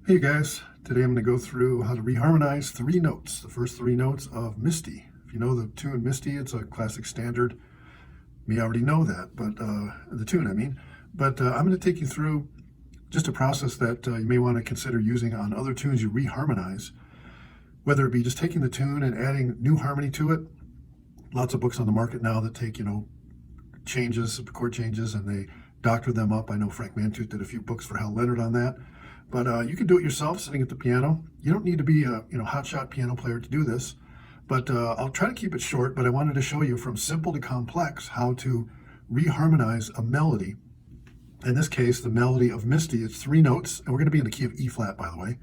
Hey guys, today I'm going to go through how to reharmonize three notes, the first three notes of Misty. If you know the tune Misty, it's a classic standard. You may already know that, but the tune, I mean. But I'm going to take you through just a process that you may want to consider using on other tunes you reharmonize, whether it be just taking the tune and adding new harmony to it. Lots of books on the market now that take, changes, chord changes, and they doctor them up. I know Frank Mantooth did a few books for Hal Leonard on that. But you can do it yourself sitting at the piano. You don't need to be a hotshot piano player to do this. But I'll try to keep it short, but I wanted to show you from simple to complex how to reharmonize a melody. In this case, the melody of Misty is three notes, and we're going to be in the key of E flat, by the way.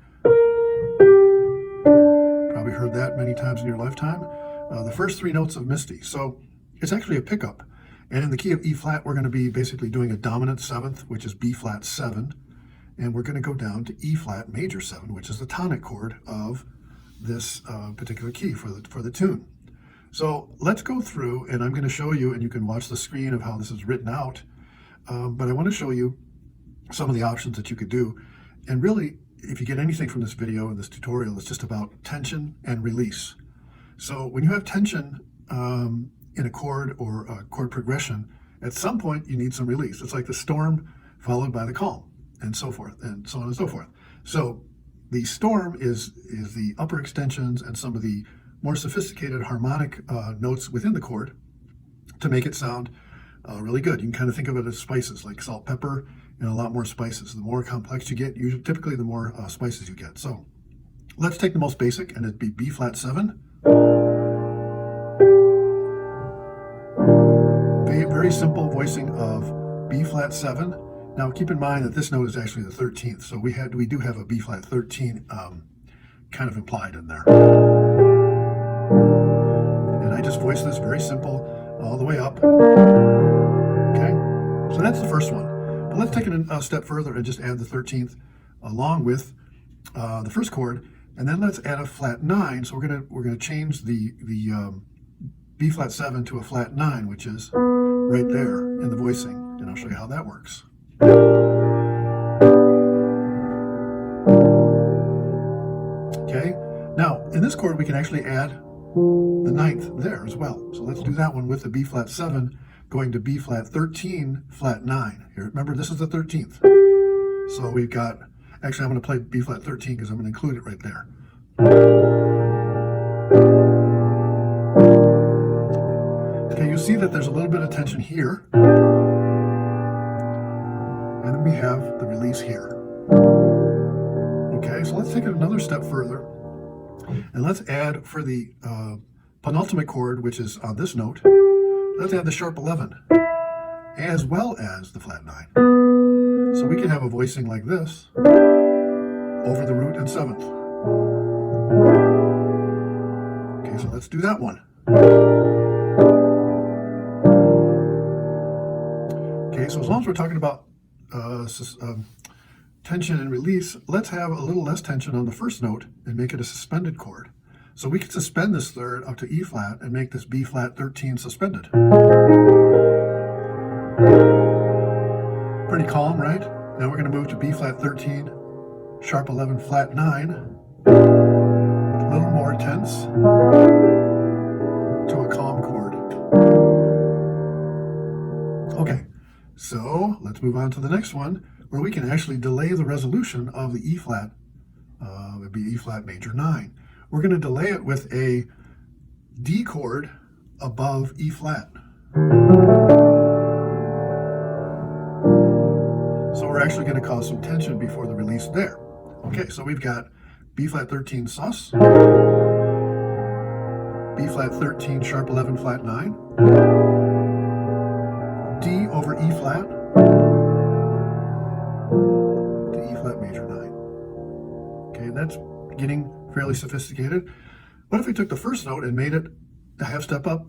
Probably heard that many times in your lifetime. The first three notes of Misty. So it's actually a pickup. And in the key of E flat, we're going to be basically doing a dominant seventh, which is B flat 7. And we're going to go down to E flat major 7, which is the tonic chord of this particular key for the tune. So let's go through, and I'm going to show you, and you can watch the screen of how this is written out. But I want to show you some of the options that you could do. And really, if you get anything from this video and this tutorial, it's just about tension and release. So when you have tension in a chord or a chord progression, at some point you need some release. It's like the storm followed by the calm, and so forth, and so on and so forth. So the storm is the upper extensions and some of the more sophisticated harmonic notes within the chord to make it sound really good. You can kind of think of it as spices, like salt, pepper, and a lot more spices. The more complex you get, typically the more spices you get. So let's take the most basic, and it'd be B flat 7. Very simple voicing of B flat 7. Now keep in mind that this note is actually the 13th, so we do have a B flat 13 kind of implied in there. And I just voiced this very simple all the way up. Okay, so that's the first one. But let's take it a step further and just add the 13th along with the first chord, and then let's add a flat 9. So we're gonna change the B flat 7 to a flat 9, which is right there in the voicing, and I'll show you how that works. Okay, now in this chord we can actually add the 9th there as well. So let's do that one with the B flat 7 going to B flat 13 flat 9. Here, remember this is the 13th. So we've got, actually I'm going to play B flat 13 because I'm going to include it right there. Okay, you see that there's a little bit of tension here. And then we have the release here. Okay, so let's take it another step further. And let's add for the penultimate chord, which is on this note, let's add the sharp 11, as well as the flat 9. So we can have a voicing like this, over the root and 7th. Okay, so let's do that one. Okay, so as long as we're talking about tension and release, let's have a little less tension on the first note and make it a suspended chord. So we can suspend this third up to E flat and make this B flat 13 suspended. Pretty calm, right? Now we're going to move to B flat 13, sharp 11, flat 9. A little more tense to a calm chord. Okay, so let's move on to the next one, where we can actually delay the resolution of the E flat. It would be E flat major 9. We're going to delay it with a D chord above E flat. So we're actually going to cause some tension before the release there. Okay, so we've got B flat 13 sus, B flat 13 sharp 11 flat 9, D over E flat, to E flat major 9. Okay, that's getting fairly sophisticated. What if we took the first note and made it a half step up?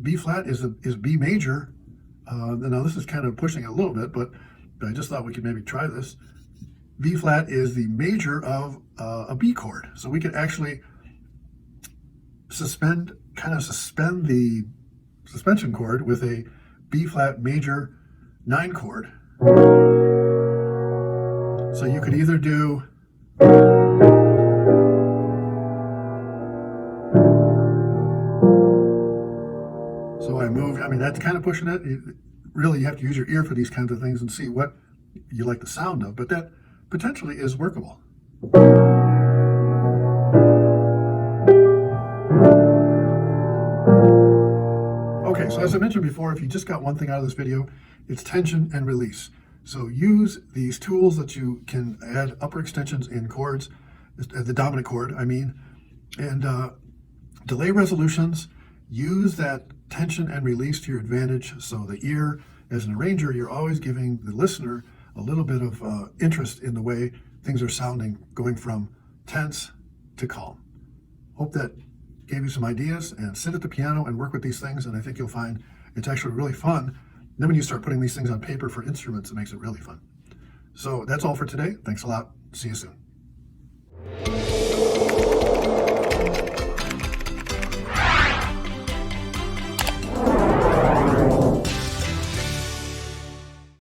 B flat is B major. Now this is kind of pushing it a little bit, but I just thought we could maybe try this. B flat is the major of a B chord. So we could actually suspend the suspension chord with a B flat major 9 chord. So you could either do So I moved, I mean, that's kind of pushing it. Really, you have to use your ear for these kinds of things and see what you like the sound of, but that potentially is workable. Okay, so as I mentioned before, if you just got one thing out of this video, it's tension and release. So use these tools that you can add upper extensions in chords, the dominant chord, I mean, and delay resolutions. Use that tension and release to your advantage. So the ear, as an arranger, you're always giving the listener a little bit of interest in the way things are sounding, going from tense to calm. Hope that gave you some ideas, and sit at the piano and work with these things, and I think you'll find it's actually really fun. Then when you start putting these things on paper for instruments, it makes it really fun. So that's all for today. Thanks a lot. See you soon.